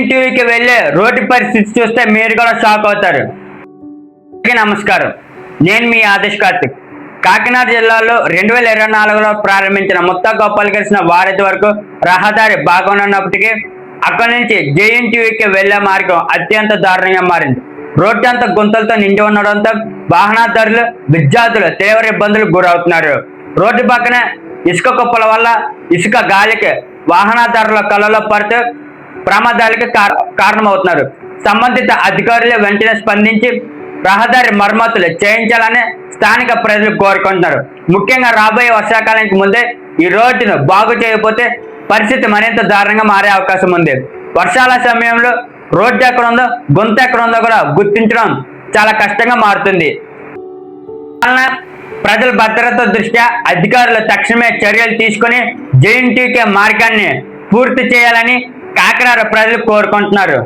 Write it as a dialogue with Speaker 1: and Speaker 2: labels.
Speaker 1: టీవీకి వెళ్ళే రోడ్డు పరిస్థితి చూస్తే మీరు కూడా షాక్ అవుతారు. నమస్కారం, నేను మీ ఆదేశ్ కార్తిక్. కాకినాడ జిల్లాలో 2024లో ప్రారంభించిన ముత్తాగోపాల్ కలిసిన వారధి వరకు రహదారి బాగున్నప్పటికీ అక్కడి నుంచి జేఎన్టీయూకి వెళ్లే మార్గం అత్యంత దారుణంగా మారింది. రోడ్డు అంతా గుంతలతో నిండి ఉండడంతో వాహనదారులు, విద్యార్థులు తీవ్ర ఇబ్బందులకు గురవుతున్నారు. రోడ్డు పక్కన ఇసుక కుప్పల వల్ల ఇసుక గాలికి వాహనదారుల కళ్ళలో పడుతూ ప్రమాదాలకు కారణమవుతున్నారు. సంబంధిత అధికారులు వెంటనే స్పందించి రహదారి మరమ్మతులు చేయించాలని స్థానిక ప్రజలు కోరుకుంటున్నారు. ముఖ్యంగా రాబోయే వర్షాకాలానికి ముందే ఈ రోడ్డును బాగు చేయకపోతే పరిస్థితి మరింత దారుణంగా మారే అవకాశం ఉంది. వర్షాల సమయంలో రోడ్డు ఎక్కడ ఉందో, గుంత ఎక్కడ ఉందో కూడా గుర్తించడం చాలా కష్టంగా మారుతుంది. ప్రజల భద్రత దృష్ట్యా అధికారులు తక్షణమే చర్యలు తీసుకుని జేఎన్టీయూకే మార్గాన్ని పూర్తి చేయాలని కాకినాడ ప్రజలు కోరుకుంటున్నారు.